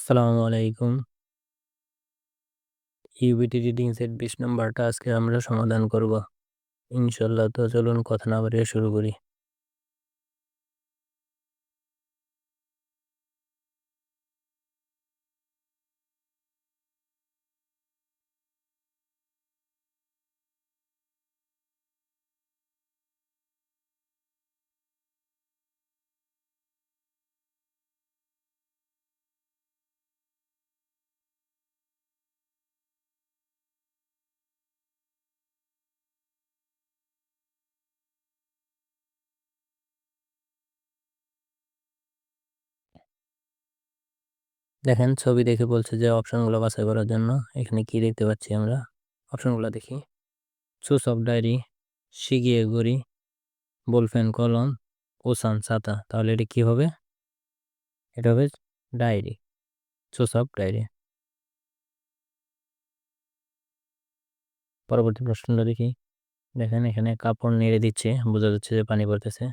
আসসালামু আলাইকুম। UBT reading set 20 নাম্বারটা আজকে আমরা সমাধান করব। ইনশাআল্লাহ, তো চলুন কথা না বাড়িয়ে শুরু করি। দেখেন, ছবি দেখে বলছে যে অপশনগুলো বাছাই করার জন্য। এখানে কি দেখতে পাচ্ছি আমরা? অপশনগুলো দেখি। চুজ অফ ডায়েরি, শিগিয়ে ঘড়ি, বলপেন কলম, ওসান ছাতা। তাহলে এটা কি হবে? এটা হবে ডায়েরি। Choose of diary. পরবর্তী প্রশ্নটা দেখি। দেখেন, এখানে কাপড় নেড়ে দিচ্ছে, বোঝা যাচ্ছে যে পানি পড়তেছে।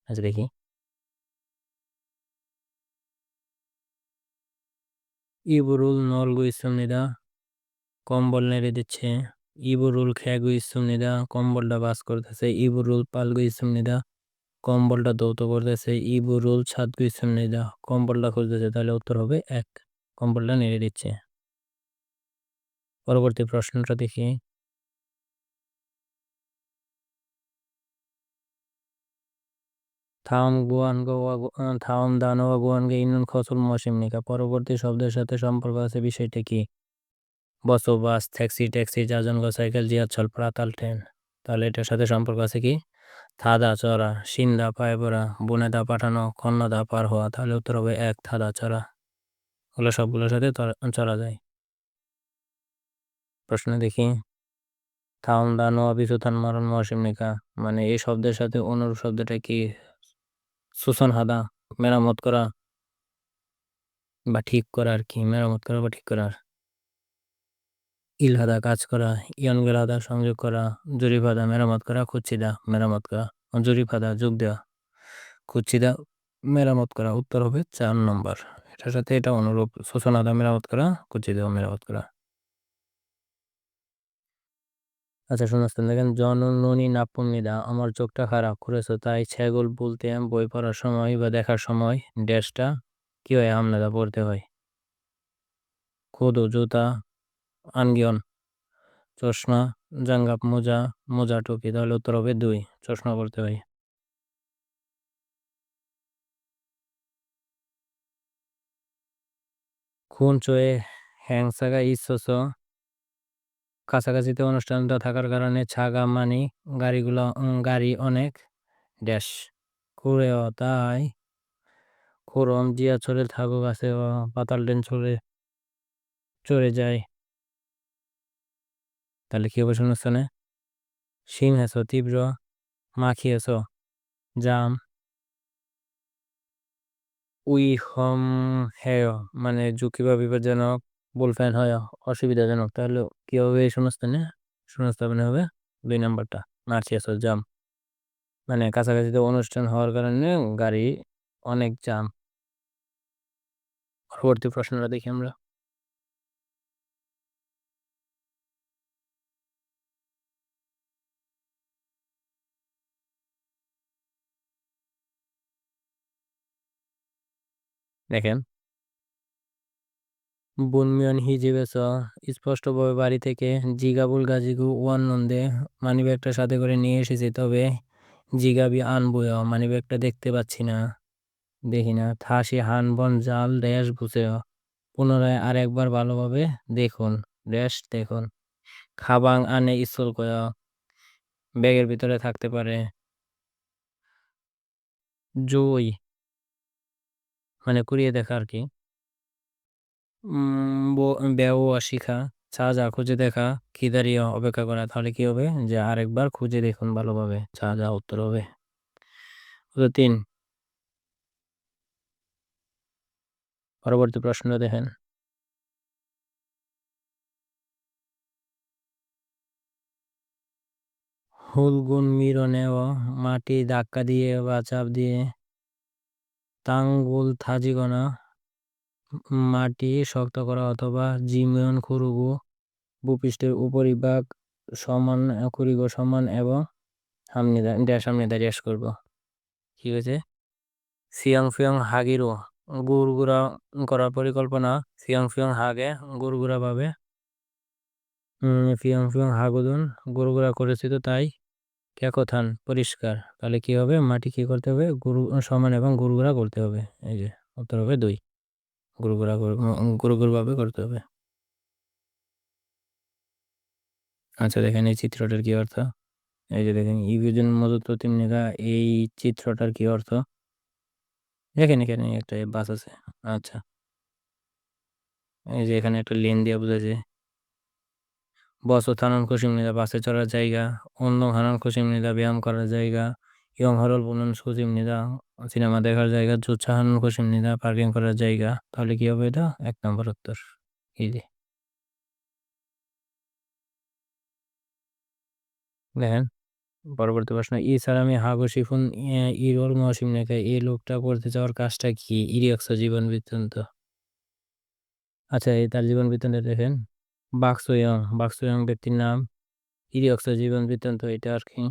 আচ্ছা, দেখি। ইবরুল নলগু ইসলামনিদা কম্বল নেড়ে দিচ্ছে। ইবরুল খেগু ইসলামনিদা কম্বলটা বাস করতেছে। ইবরুল পালগু ইসলামনিদা কম্বলটা দৌত করতেছে। ইবরুল ছাদগু ইসলামনিদা কম্বলটা খুঁজতেছে। তাহলে উত্তর হবে 1, কম্বলটা নেড়ে দিচ্ছে। পরবর্তী প্রশ্নটা দেখি। থাম দানোয়া গুয়ানগে ইনুন খসুল মৌসিমনিকা পরবর্তী শব্দের সাথে সম্পর্ক আছে, বিষয়টা কি? বসবাস, ট্যাক্সি, যাজনগ সাইকেল, জিয়াচ্ছল, প্রাতাল, ট্রেন। তাহলে এটার সাথে সম্পর্ক আছে কি? থাদা চড়া, সিন্দা পায়ে পড়া, বুনেদা পাঠানো, কন্যাদা পার হওয়া। তাহলে উত্তর হবে 1, থাদা চড়া। ওগুলো সবগুলোর সাথে চড়া যায়। প্রশ্ন দেখি। থাউন দানো অবিচুথান মরণ মৌসিমনিকা, মানে এই শব্দের সাথে অনুরূপ শব্দটা কি? সুসন হাদা, মেরামত করা বা ঠিক করা আর কি, মেরামত করা বা ঠিক করা। ইলহাদা কাজ করা, ইয়নগেলাদা সংযোগ করা, জরিফাদা মেরামত করা, খুচ্ছিদা মেরামত করা, জরিফাদা যোগ দেওয়া, খুচ্ছিদা মেরামত করা। উত্তর হবে 4 নম্বর। এটার সাথে এটা অনুরূপ, শোষণাদা মেরামত করা, খুচ্ছিদা মেরামত করা। আচ্ছা, শুনছেন, দেখেন। জননী নাপুন্নিদা আমার চোখটা খারাপ করেছো, তাই ছাগল বলতে বই পড়ার সময় বা দেখার সময় ড্যাশটা কি হয়? আমনাদা পড়তে হয়। খুদু জুতা, আনগিয়ন চশমা, জাঙ্গাপ মোজা, মোজা টুপি। তাহলে উত্তর হবে 2, চশমা পড়তে হয়। খুন চয়ে হ্যাংসাগা ইসোস কাছাকাছিতে অনুষ্ঠানটা থাকার কারণে ছাগা মানি গাড়ি অনেক ড্যাশ কুড়েও, তাই খোরম জিয়া চলে থাকুক আছে পাতাল ট্রেন চড়ে যায়। তাহলে কি হবে শূন্যস্থানে? সিংহেছ তীব্র, মাখিয়েছ জাম, উই হম হেয় মানে ঝুঁকি বা বিপজ্জনক, বুলফ্যান হয় অসুবিধাজনক। তাহলে কি হবে এই শূন্যস্থানে? শূন্যস্থানে হবে 2 নাম্বারটা, মার্চিয়াস জাম, মানে কাছাকাছিতে অনুষ্ঠান হওয়ার কারণে গাড়ি অনেক জাম। পরবর্তী প্রশ্নটা দেখি আমরা। দেখেন, বুনমিয়ন হিজিবেছ স্পষ্টভাবে বাড়ি থেকে জিগাবুল গাজিগু ওয়ান নন্দে মানিব্যাগটা সাথে করে নিয়ে এসেছি, তবে জিগাবি আনবুয় মানিব্যাগটা দেখতে পাচ্ছি না, দেখি না। থাসি হান বন জাল ড্যাশ বুঝে পুনরায় আর একবার ভালোভাবে দেখুন ড্যাশ দেখুন। খাবাং আনে স্কুল কয় ব্যাগের ভিতরে থাকতে পারে। জই মানে কুড়িয়ে দেখা আর কি। ব্যাও শিখা, যা খুঁজে দেখা, কি দাঁড়িয়ে অপেক্ষা করা। তাহলে কি হবে? যে আরেকবার খুঁজে দেখুন ভালোভাবে, যা উত্তর হবে। 3, পরবর্তী প্রশ্ন দেখেন। হুলগুন মিরনে ও মাটি ধাক্কা দিয়ে বা চাপ দিয়ে তাঙ্গুল থাজিগনা মাটি শক্ত করা অথবা জিমিয়ন খুরুগু ভূপৃষ্ঠের উপরিভাগ সমান খুরিগো সমান এবং সামনে দাঁড়িয়ে করব কি হয়েছে সিয়াং ফিয়ং হাগিরো গুড়গুড়া করার পরিকল্পনা ফিয়ং ফিয়ং হাগে গুড়গুড়া ভাবে ফিয়ং ফিয়ং হাগুদুন গুড়গুড়া করেছি তো তাই কেকোথান পরিষ্কার তাহলে কি হবে মাটি কি করতে হবে গুরু সমান এবং গুড়গুড়া করতে হবে এই যে উত্তর হবে 2 গুড়গুড় ভাবে করতে হবে। আচ্ছা দেখেন এই চিত্রটার কি অর্থ এই যে দেখেন ইভিজন মজুত প্রতিমনিকা এই চিত্রটার কি অর্থ দেখেন এখানে একটা বাস আছে আচ্ছা এই যে এখানে একটা লেন দিয়ে বুঝাচ্ছে বস ও থানন খুশিমনিদা বাসে চড়ার জায়গা অন্য হানান খুশিমনিদা ব্যায়াম করার জায়গা ইয়ং হরল বুনন খুশিমনিদা সিনেমা দেখার জায়গা জুচ্ছা হানান খুশিমনিদা পার্কিং করার জায়গা তাহলে কি হবে এটা 1 নম্বর উত্তর ইজি দেখেন পরবর্তী প্রশ্ন ইসারামি হাগো শিফুন ইরোল মহাসিমনেকা এই লোকটা করতে যাওয়ার কাজটা কি ইরিয়ক্স জীবন বৃত্তান্ত আচ্ছা এই তার জীবন বৃত্তান্ত দেখেন বাক্সোয়ং ব্যক্তির নাম ইরিয়ক্স জীবন বৃত্তান্ত এটা আর কি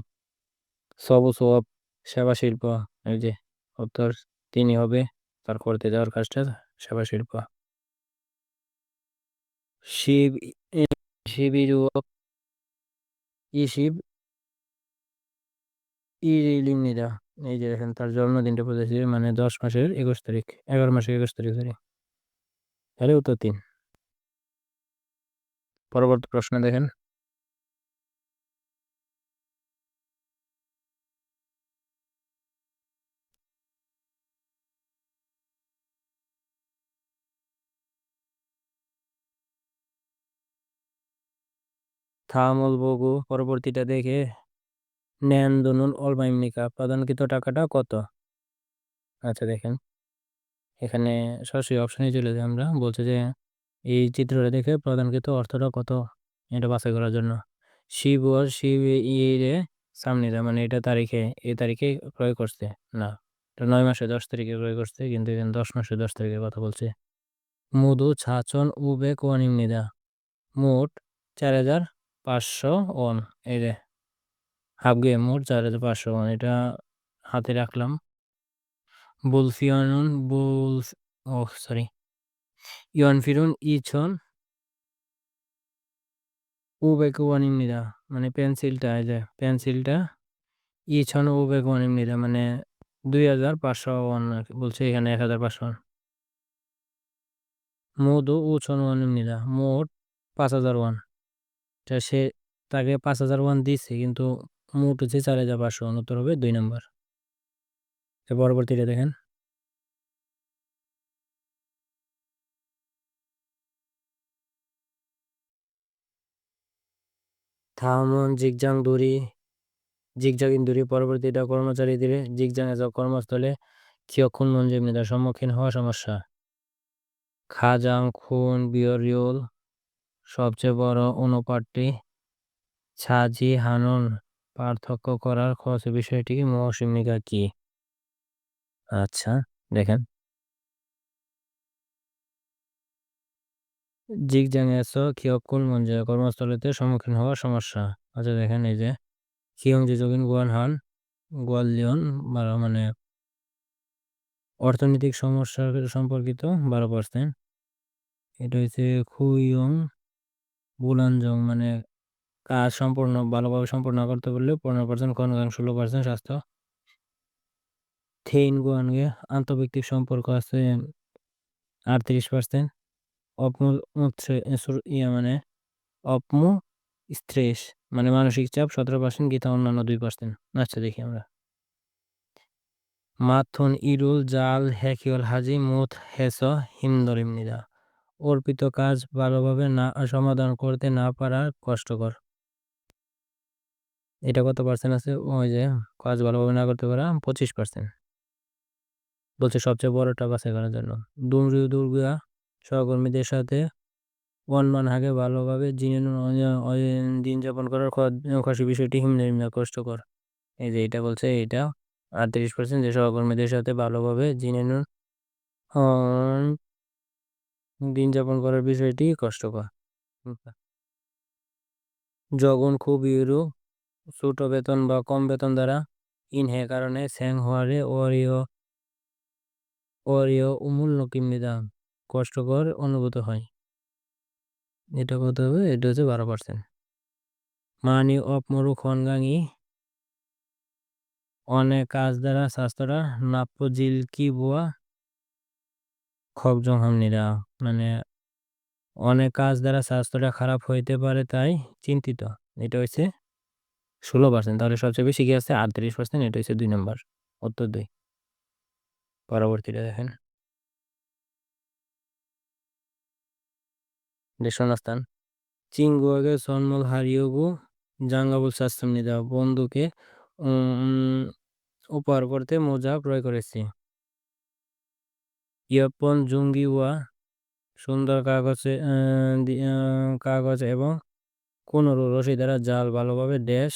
সব সেবা শিল্প এই যে উত্তর তিনি হবে তার করতে যাওয়ার কাজটা সেবা শিল্প শিব শিবিরু শিব ইরিলিমনিদা এই যে দেখেন তার জন্মদিনটা পড়েছে মানে 10 মাসের 21 তারিখ 11 মাসের 21 তারিখ ধরে তাহলে উত্তর 3 পরবর্তী প্রশ্ন দেখেন থামল বগু পরবর্তীটা দেখে নেন দনুন অলমাইমনিকা প্রদানকৃত টাকাটা কত আচ্ছা দেখেন এখানে সরাসরি অপশনে চলে যাই আমরা বলছে যে এই চিত্রটা দেখে প্রদানকৃত অর্থটা কত এটা বাছাই করার জন্য শিব ইয়ে সামনে মানে এটা তারিখে এই তারিখে ক্রয় করছে না এটা 9 মাসে 10 তারিখে ক্রয় করছে কিন্তু এখানে 10 মাসে 10 তারিখের কথা বলছে মধু ছাচন উবে কোয়ানিমনিদা মোট 4,500 ওয়ান এই রে হাফ গেম মোট 4,500 ওয়ান এটা হাতে রাখলাম বুলফিয়ন বুল ও সরি ইয়ন ফিরুন ইছন উবেক ওয়ানিমনিদা মানে পেন্সিলটা এই যে পেন্সিলটা ইছন উবেক ওয়ানিমনিদা মানে 2,500 ওয়ান বলছে এখানে 1,500 মধু উছন ওয়ানিমনিদা মোট 5,000 ওয়ান সে তাকে 5,000 ওয়ান দিচ্ছে কিন্তু মোট হচ্ছে 4,500 উত্তর হবে 2 নম্বর পরবর্তীটা দেখেন থামন জিগজাগ ইন্দুরি পরবর্তীটা কর্মচারীদের জিগজাগ কর্মস্থলে কিয়ক্ষুন মঞ্জুমিতার সম্মুখীন হওয়া সমস্যা খাজাং খুন বিয়রিউল সবচেয়ে বড় অনুপাতটি ছাজি হানুন পার্থক্য করার খরচ বিষয়টি মৌসুমিকা কি আচ্ছা দেখেন জিগজাং কিয়কুল মঞ্জে কর্মস্থলেতে সম্মুখীন হওয়ার সমস্যা আচ্ছা দেখেন এই যে কিয়ং জিজোগিন গুয়ানহান গোয়ালিয়ন মানে অর্থনৈতিক সমস্যা সম্পর্কিত 12%। এটা হচ্ছে খুইয়ং বুলানজং মানে কাজ ভালোভাবে সম্পূর্ণ করতে পারলে 15%, কনগাং 16% স্বাস্থ্য থেইন গুয়ানগে আন্তর্ব্যক্তিক সম্পর্ক আছে 38%। মানে অপমু স্ট্রেস মানে মানসিক চাপ 17%, গীতা অন্যান্য 2%। আচ্ছা দেখি আমরা মাথুন ইরুল জাল হ্যাকিওল হাজি মুথ হেস হিমদরিমনিদা অর্পিত কাজ ভালোভাবে না সমাধান করতে না পারা কষ্টকর এটা কত পার্সেন্ট আছে ওই যে কাজ ভালোভাবে না করতে পারা 25%। বলছে সবচেয়ে বড়টা বাছাই করার জন্য দুর্গা সহকর্মীদের সাথে ওয়ান হাগে ভালোভাবে দিন যাপন করার খুশি বিষয়টি হিমনিমা কষ্টকর এই যে এটা বলছে এটা 38% যে সহকর্মীদের সাথে ভালোভাবে জিনে দিন যাপন করার বিষয়টি কষ্টকর। যখন খুব ইউরো ছোট বেতন বা কম বেতন দ্বারা ইনহে কারণে স্যাং হওয়ারে অরিয় অমূল্য কিমনিদা কষ্টকর অনুভূত হয়। এটা কত হবে? এটা হচ্ছে 12%। মানি অপমরু খনগাঙি অনেক কাজ দ্বারা স্বাস্থ্যটা নাপ্পজিল কি বুয়া খকজং হামনিরা, মানে অনেক কাজ দ্বারা স্বাস্থ্যটা খারাপ হইতে পারে তাই চিন্তিত। এটা হচ্ছে 16%। তাহলে সবচেয়ে বেশি কি আছে? 38%। এটা হচ্ছে 2 নম্বর, উত্তর 2। পরবর্তীটা দেখেন, শূন্যস্থান চিঙ্গুয়াগে সন্মল হারিয়োগু জাঙ্গাবুল সাস্তম নিদা বন্ধুকে উম, উপহার করতে মোজা ক্রয় করেছি। ইয়াপন জুঙ্গিওয়া সুন্দর কাগজ এবং কোন রশি দ্বারা জাল ভালোভাবে ড্যাশ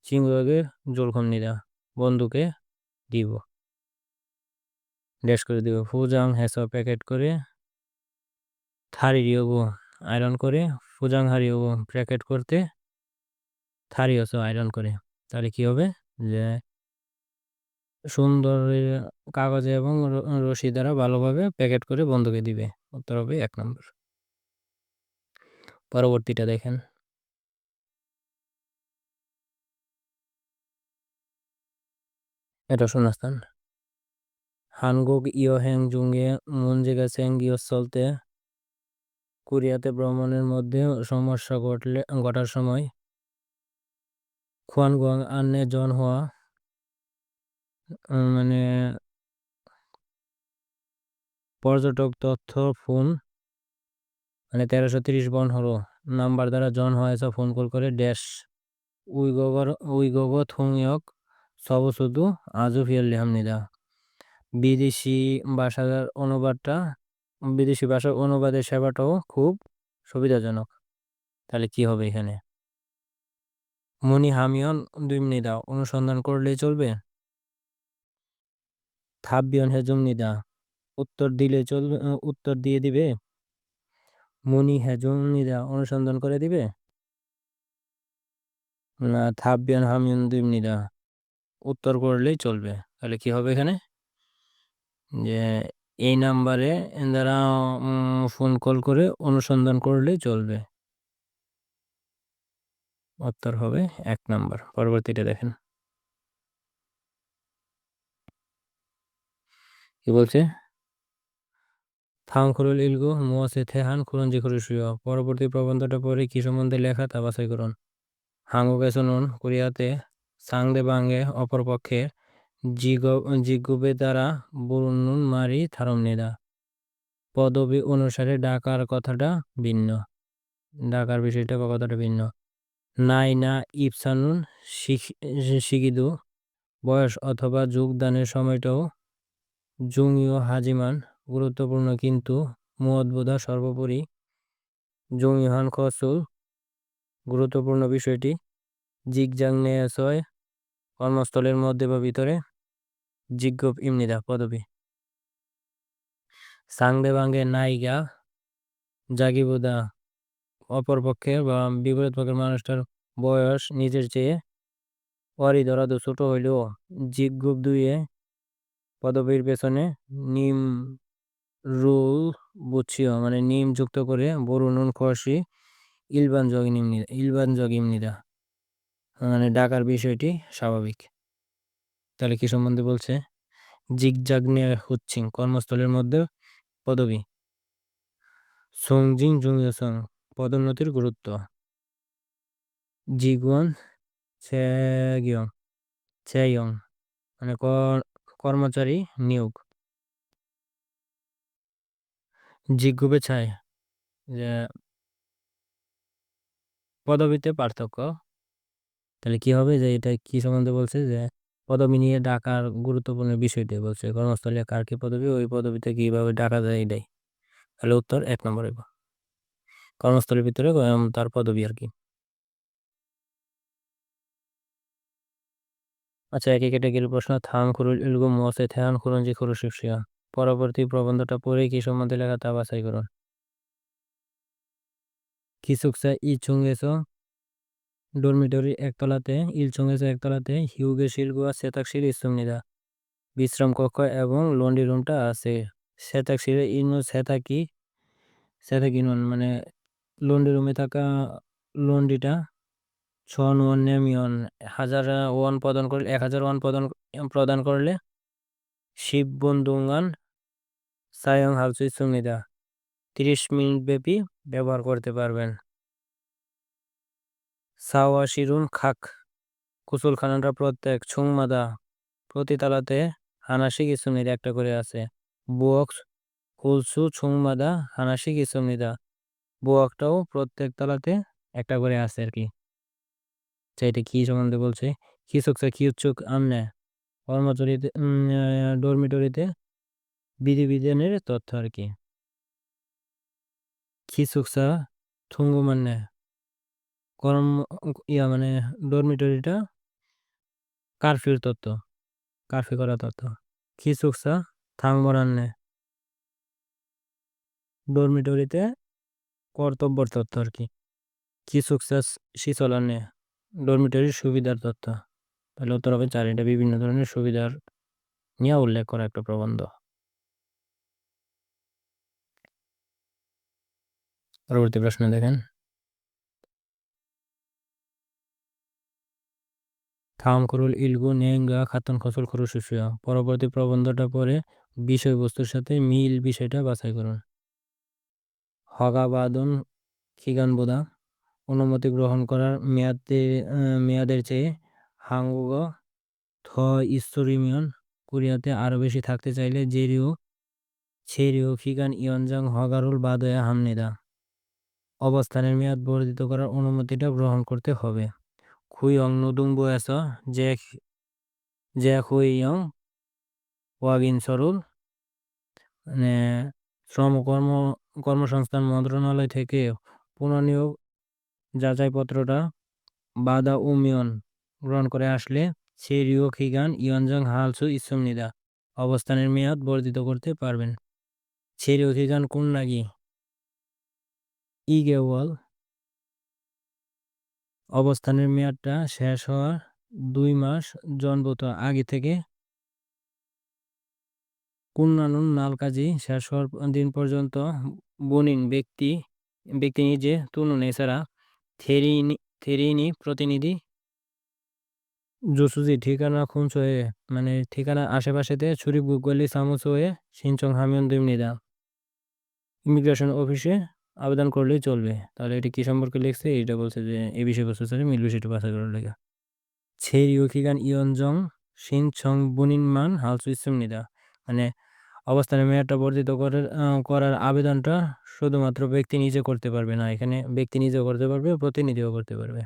চিঙ্গুয়াগে জলখন নিদা বন্ধুকে দিব, ড্যাশ করে দিব। ফুজাং হেসো প্যাকেট করে থারিরিয়োগু আয়রন করে, ফুজাং হারিয়োগু প্যাকেট করতে, থারিওসো আয়রন করে। তাহলে কি হবে? যে সুন্দর কাগজে এবং রশি দ্বারা ভালোভাবে প্যাকেট করে বন্ধুকে দিবে। উত্তর হবে 1 নম্বর। পরবর্তীটা দেখেন, এটা শূন্যস্থান হানগুক ইয় হ্যাং জুঙ্গে মুনজিগা স্যাং ইয় চলতে কোরিয়াতে ভ্রমণের মধ্যে সমস্যা ঘটার সময় খুয়ানগুয়াং আন্নে জন হওয়া, মানে পর্যটক তথ্য ফোন, মানে 1330 বন হলো নাম্বার দ্বারা জন হয়েছে ফোন কল করে ড্যাশ উইগগর থুংয়ক সব শুধু আজও ফিয়াল্লি হামনিদা বিদেশি ভাষার অনুবাদটা, বিদেশি ভাষার অনুবাদের সেবাটাও খুব সুবিধাজনক। তাহলে কি হবে এখানে? মনি হামিয়ন 2 মিনিদা অনুসন্ধান করলেই চলবে। থাব্বিয়ন হেজুম নিদা উত্তর দিলে চলবে, উত্তর দিয়ে দিবে। মনি হেজুম নিদা অনুসন্ধান করে দিবে, না থাব্বিয়ন হামিয়ন 2 মিনিদা উত্তর করলেই চলবে। তাহলে কি হবে এখানে? যে এই নাম্বারে দ্বারা ফোন কল করে অনুসন্ধান করলেই চলবে। উত্তর হবে 1 নম্বর। পরবর্তীটা দেখেন, কি বলছে? থাংখুরুল ইলগু মুয়াসে থেহান খুরঞ্জি খুরুশিও। পরবর্তী প্রবন্ধটা পরে কি সম্বন্ধে লেখা তা বাছাই করুন। হাঙ্গুকে শুনুন কোরিয়াতে সাংদে বাঙ্গে অপরপক্ষে জিগুবে দ্বারা বুরুনুন মারি থারমনিদা পদবী অনুসারে ডাকার কথাটা ভিন্ন। ডাকার বিষয়টা বা কথাটা ভিন্ন। নাই না ইপসানুন শিখিদু বয়স অথবা যোগদানের সময়টাও জুংইও হাজিমান গুরুত্বপূর্ণ, কিন্তু মুয়দ্বোধা সর্বোপরি জুংইহান খসুল গুরুত্বপূর্ণ বিষয়টি জিগজাং নেয়াসয় কর্মস্থলের মধ্যে বা ভিতরে জিজ্ঞপ ইমনিদা পদবী। সাংদে বাঙ্গে নাইগা জাগিবুদা অপরপক্ষের বা বিপরীত পক্ষের মানুষটার বয়স নিজের চেয়ে অরিধরাধ ছোট হইলেও জিজ্ঞুপ দুইয়ে পদবীর পেছনে নিম রুল বুঝছিও, মানে নিম যুক্ত করে বরুণুন খসি ইলবান জগিমনিদা, মানে ডাকার বিষয়টি স্বাভাবিক। তাহলে কি সম্বন্ধে বলছে? জিগজাগ নিয়ে হচ্ছিং কর্মস্থলের মধ্যে পদবী। সংজিং জুংসং পদোন্নতির গুরুত্ব। জিগুয়ান ছেগিয়ং ছেয়ং মানে কর্মচারী নিয়োগ। জিগুবে ছায় যে পদবীতে পার্থক্য। তাহলে কি হবে? যে এটা কি সম্বন্ধে বলছে? যে পদবী নিয়ে ডাকার গুরুত্বপূর্ণ বিষয়টি বলছে, কর্মস্থলে কার কি পদবী, ওই পদবিতে কিভাবে ডাকা যায় এটাই। তাহলে উত্তর 1 নম্বর হইব। কর্মস্থলের ভিতরে তার পদবী আর কি। আচ্ছা, একই ক্যাটাগরির প্রশ্ন। থাং খুরুল ইলগু মোয়াসে থেহান খুরঞ্জি খুরুশিয়া পরবর্তী প্রবন্ধটা পড়ে কি সম্বন্ধে লেখা তা বাছাই করুন। 기숙사 2층에서 dormitory একতলাতে 휴게실과 세탁실이 있습니다. বিশ্রাম কক্ষ এবং লন্ড্রি রুমটা আছে। 세탁실에 있는 세탁기는 মানে লন্ড্রি রুমে থাকা লন্ড্রিটা 1000원 내면 1000원 প্রদান করলে 1000원 প্রদান করলে 10분 동안 사용할 수 있습니다. 30 মিনিট ব্যাপী ব্যবহার করতে পারবেন। 사와실은 각 구슬খানাটা প্রত্যেক 층마다 প্রতি তালাতে 하나씩 있습니다. একটা করে আছে। 부엌 홀수 층마다 하나씩 있습니다. বুয়াকটাও প্রত্যেক তলাতে একটা করে আছে আর কি। তো এটা কি সম্বন্ধে বলছে? 기숙사 기숙 안내 কর্মচারীতে ডরমিটরিতে বিধিবিধানের তথ্য আর কি। 기숙사 통금 কর্ম মানে ডরমিটরিটা কারফিউর তথ্য, কারফিউ করা তথ্য। 기숙사 당번 안내 ডরমিটরিতে কর্তব্যর তথ্য আর কি। 기숙사 시설 안내 ডরমিটরির সুবিধার তথ্য। তাহলে উত্তর হবে 4। এটা বিভিন্ন ধরনের সুবিধার নিয়ে উল্লেখ করা একটা প্রবন্ধ। পরবর্তী প্রশ্ন দেখেন। 다음 글을 읽고 내용과 같은 것을 고르십시오. পরবর্তী প্রবন্ধটা পড়ে বিষয়বস্তুর সাথে মিল বিষয়টা বাছাই করুন। 허가받은 기간보다 অনুমতি গ্রহণ করার মেয়াদের চেয়ে 한국어 더 있으려면 কোরিয়াতে আরো বেশি থাকতে চাইলে 체류 기간 연장 허가를 받아야 합니다. অবস্থানের মেয়াদ বর্ধিত করার অনুমতিটা গ্রহণ করতে হবে। 구역노동부에서 재후용 확인서를 মানে কর্মসংস্থান মন্ত্রণালয় থেকে পুনর্নিয়োগ যাচাইপত্রটা বাধা উমিয়ন গ্রহণ করে আসলে 체류 기간 연장할 수 있습니다. অবস্থানের মেয়াদ বর্ধিত করতে পারবেন। 체류 기간 끝나기 2개월 অবস্থানের মেয়াদটা শেষ হওয়ার 2 মাস জনবত আগে থেকে কুন্নানুন নালকাজি শেষ হওয়ার দিন পর্যন্ত বনিন ব্যক্তি নিজে তুলুন এছাড়া থেরিনি প্রতিনিধি 조수지 ঠিকানা 근처에 মানে ঠিকানা আশেপাশেতে 출입국 관리 사무소에 신청하면 됩니다. ইমিগ্রেশন অফিসে আবেদন করলেই চলবে। তাহলে এটা কি সম্পর্কে লিখছে? এটা বলছে যে এই বিষয়বস্তুর সাথে মিল বিষয়টা বাছাই করার লেখা। 체류 기간 연장 신청 본인만 할 수 있습니다. মানে অবস্থানের মেয়াদটা বর্ধিত করার আবেদনটা শুধুমাত্র ব্যক্তি নিজে করতে পারবে না, এখানে ব্যক্তি নিজেও করতে পারবে, প্রতিনিধিও করতে পারবে।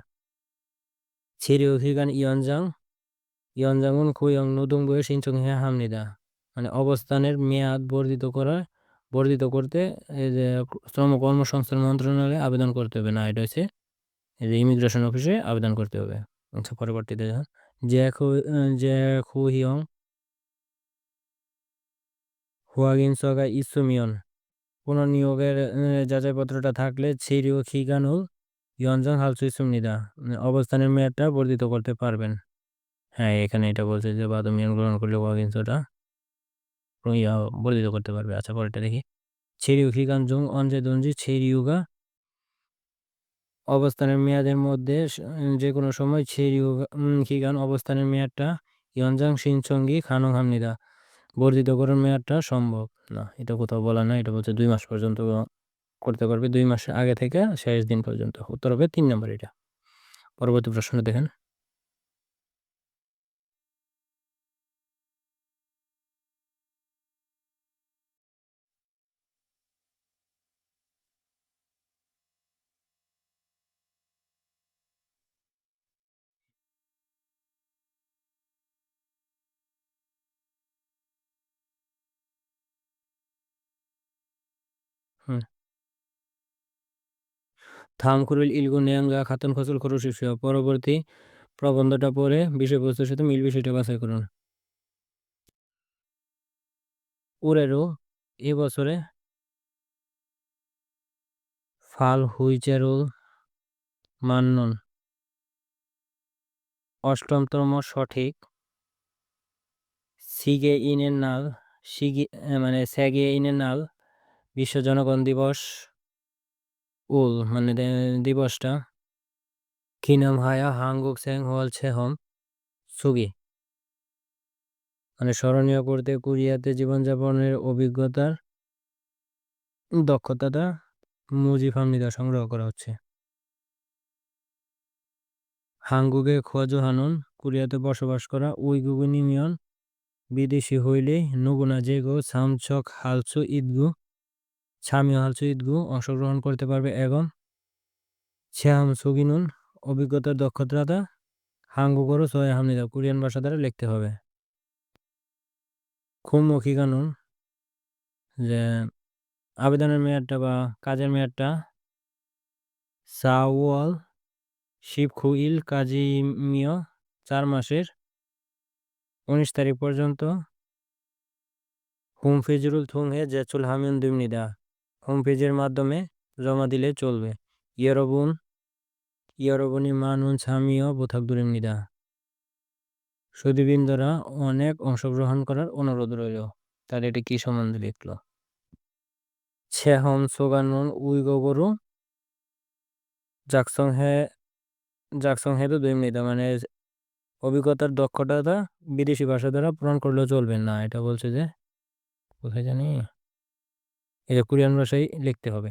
체류 기간 연장은 고용노동부에 신청해야 합니다. মানে অবস্থানের মেয়াদ বর্ধিত করতে এই যে শ্রম কর্মসংস্থান মন্ত্রণালয়ে আবেদন করতে হবে না, এটা হচ্ছে এই যে ইমিগ্রেশন অফিসে আবেদন করতে হবে। আচ্ছা, পরবর্তীতে 재후용 확인서가 있으면 পুনর্নিয়োগের যাচাইপত্রটা থাকলে 체류 기간을 연장할 수 있습니다. অবস্থানের মেয়াদটা বর্ধিত করতে পারবেন। হ্যাঁ, এখানে এটা বলছে যে বাদমিয়ান গ্রহণ করলে 확인서টা বর্ধিত করতে পারবে। আচ্ছা, পরেরটা দেখি। 체류 기간 중 언제든지 체류가 অবস্থানের মেয়াদের মধ্যে যে কোনো সময় 체류 기간 অবস্থানের মেয়াদটা 연장 신청이 가능합니다. বর্ধিত করার মেয়াদটা সম্ভব না, এটা কোথাও বলা না। এটা বলছে 2 মাস পর্যন্ত করতে পারবে, 2 মাস আগে থেকে শেষ দিন পর্যন্ত। উত্তর হবে 3 নম্বর এটা। পরবর্তী প্রশ্ন দেখেন। 다음 글을 읽고 내용과 같은 것을 고르십시오. পরবর্তী প্রবন্ধটা পড়ে বিষয়বস্তুর সাথে মিল বিষয়টা বাছাই করুন। উরেরও এবছরে ফাল হুইচেরুল মান্নন অষ্টমতম সঠিক সিগে ইনের নাল সেগে ইনের নাল বিশ্ব জনগণ দিবস দিবসটা কি নাম হায়া হাঙ্গুক স্যাং হোয়াল ছেহম সুগি স্মরণীয় করতে কোরিয়াতে জীবনযাপনের অভিজ্ঞতার দক্ষতাটা মুজিব হামনিদা সংগ্রহ করা হচ্ছে। হাঙ্গুকে খোয়াজু হানুন কোরিয়াতে বসবাস করা উইগুগু নিমিয়ন বিদেশি হইলে নগুনা জেগো সামচক হালসু ইদগু ছামিও হালসু ইদগু অংশগ্রহণ করতে পারবে এবং ছেহাম সুগিনুন অভিজ্ঞতার দক্ষতাটা হাঙ্গুগরও সহায় হামনিদা কোরিয়ান ভাষা দ্বারা লিখতে হবে। খুমমুখী কানুন যে আবেদনের মেয়াদটা বা কাজের মেয়াদটা সাওয়াল শিবখুইল কাজিমিয় 4 মাসের 19 তারিখ পর্যন্ত হোম ফেজরুল থুংহে জেচুল হামিউন দিমনিদা হোম পেজের মাধ্যমে জমা দিলে চলবে। ইয়রবনি মানুন ছামিও বোথাক দুরিমনিদা সুদীবৃন্দরা অনেক অংশগ্রহণ করার অনুরোধ রইল। তার এটি কি সম্বন্ধে লিখলো? ছেহম সোগানুন উইগোগরু জাকসং হে তো দুইমনিদা অভিজ্ঞতার দক্ষতা বিদেশি ভাষা দ্বারা পূরণ করলেও চলবে না, এটা বলছে যে কোথায় জানি এটা কোরিয়ান ভাষায় লিখতে হবে।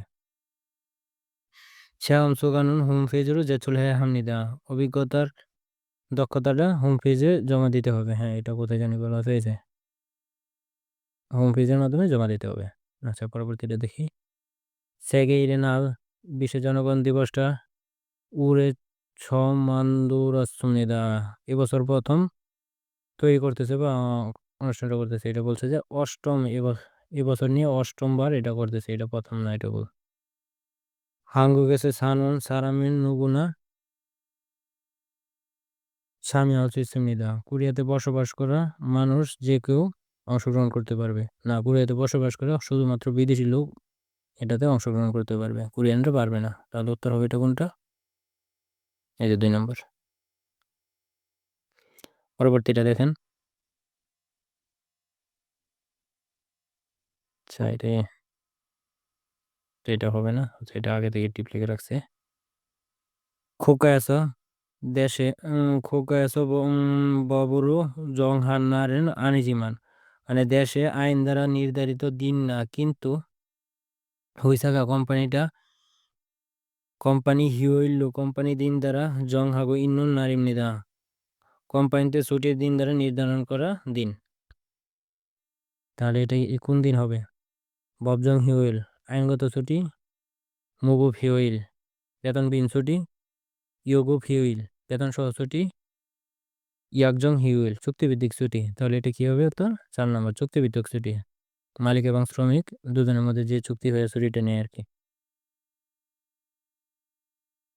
ছেহম সোগানুন হোম পেজেরও জেচুল হে হামনিদা অভিজ্ঞতার দক্ষতাটা হোম পেজে জমা দিতে হবে। হ্যাঁ, এটা কোথায় জানি বলা হয়েছে, হোম পেজের মাধ্যমে জমা দিতে হবে। আচ্ছা, পরবর্তীটা দেখি। সেগে ইরেনাল বিশ্ব জনগণ দিবসটা উড়ে ছমান্দুরাসুনিদা এবছর প্রথম তৈরি করতেছে বা অনুষ্ঠানটা করতেছে। এটা বলছে যে এবছর নিয়ে অষ্টমবার এটা করতেছে, এটা প্রথম না, এটা বল। হাঙ্গু গেছে সানুন সারামিন নুগুনা স্বামী সিস্টেমনিদা কোরিয়াতে বসবাস করা মানুষ যে কেউ অংশগ্রহণ করতে পারবে না, কোরিয়াতে বসবাস করা শুধুমাত্র বিদেশি লোক এটাতে অংশগ্রহণ করতে পারবে, কোরিয়ানরা পারবে না। তাহলে উত্তর হবে এটা কোনটা? এই যে 2 নম্বর। পরবর্তীটা দেখেন। আচ্ছা, এটা হবে না, এটা আগে থেকে টিপ লিখে রাখছে। খোকায়াস দেশে খোকায়াস ববুরু জংহান্নারেন আনিজিমান দেশে আইন দ্বারা নির্ধারিত দিন না, কিন্তু হুইসাকা কোম্পানি হিওইল্লো কোম্পানি দিন দ্বারা জংহাগো ইন্নুন নারিমনিদা কোম্পানিতে ছুটির দিন দ্বারা নির্ধারণ করা দিন। তাহলে এটা কোন দিন হবে? ববজং হিওইল আইনগত ছুটি, মুগু হিওইল বেতনবিহীন ছুটি, ইয়োগু হিওইল বেতন সহ ছুটি, ইয়াকজং হিউইল চুক্তিভিত্তিক ছুটি। তাহলে এটা কি হবে? উত্তর 4 নম্বর, চুক্তিভিত্তিক ছুটি। মালিক এবং শ্রমিক দুজনের মধ্যে যে চুক্তি হয়ে ছুটিটা নেয় আর কি।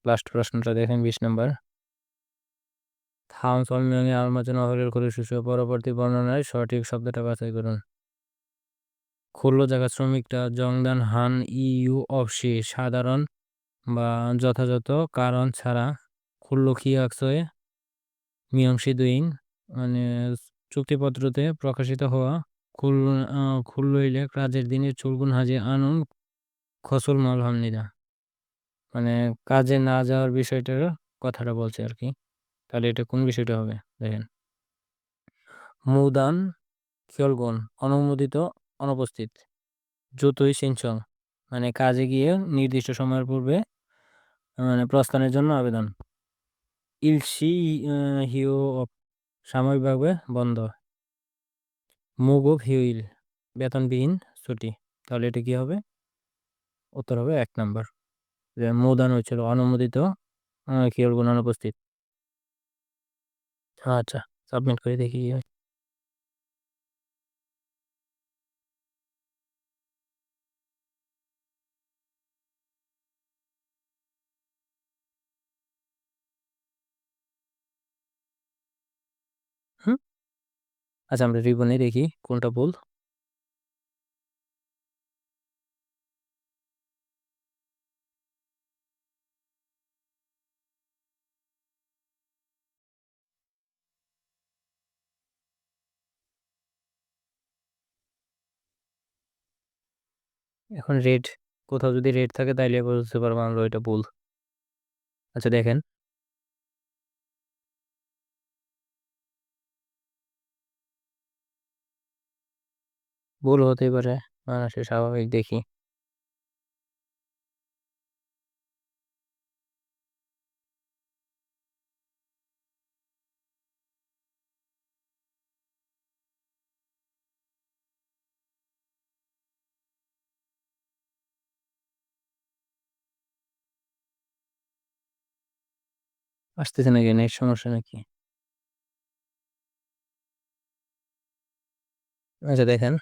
লাস্ট প্রশ্নটা দেখেন, 20 নম্বর। থাউন সলমিয়ংয়ে আলমাচন অহরের করে শিশু পরবর্তী বর্ণনায় সঠিক শব্দটা বাছাই করুন। খুল্লো জায়গা শ্রমিকটা জংদান হান ইউ অফসি সাধারণ বা যথাযথ কারণ ছাড়া খুল্লো খিয়াকসয়ে মিয়ংসি দুইং মানে চুক্তিপত্রতে প্রকাশিত হওয়া খুল্লইলে কাজের দিনে চুলগুন হাজে আনুন খসুল মাল হামনিদা কাজে না যাওয়ার বিষয়টার কথাটা বলছে আর কি। তাহলে এটা কোন বিষয়টা হবে? দেখেন, মুদান খিয়লগুন অনুমোদিত অনুপস্থিত, জুতোই সিনচং কাজে গিয়ে নির্দিষ্ট সময়ের পূর্বে প্রস্থানের জন্য আবেদন। ইলসি হিও সাময়িকভাবে বন্ধ। মুগো হিউইল বেতনবিহীন ছুটি। তাহলে এটা কি হবে? উত্তর হবে 1 নম্বর, যে মুদান হয়েছিল অনুমোদিত খিয়লগুন অনুপস্থিত। আচ্ছা, সাবমিট করে দেখি কি হয়। হুম, আচ্ছা, আমরা রিবনে দেখি কোনটা ভুল। এখন রেড, কোথাও যদি রেড থাকে তাইলে বুঝতে পারবো আমরা ওইটা ভুল। আচ্ছা দেখেন, ভুল হতেই পারে, মানুষের স্বাভাবিক দেখি। আসতেছে নাকি, নেট সমস্যা নাকি? আচ্ছা দেখেন,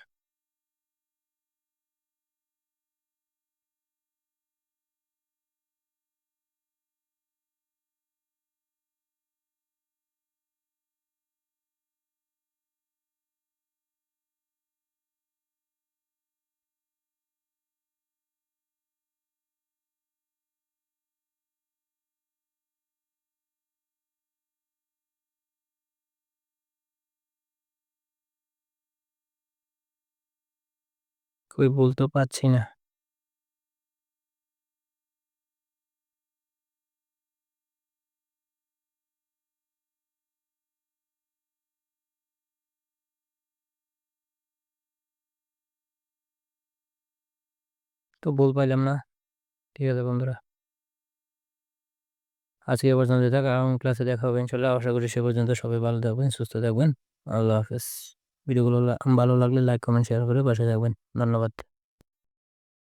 কই ভুল তো পাচ্ছি না। তো ভুল পাইলাম না। ঠিক আছে বন্ধুরা, আজকে এ পর্যন্ত থাক, আগামী ক্লাসে দেখা হবে ইনশাল্লাহ। আশা করি সে পর্যন্ত সবাই ভালো থাকবেন, সুস্থ থাকবেন। আল্লাহ হাফেজ। ভিডিওগুলো ভালো লাগলে লাইক কমেন্ট শেয়ার করে পাশে থাকবেন। ধন্যবাদ।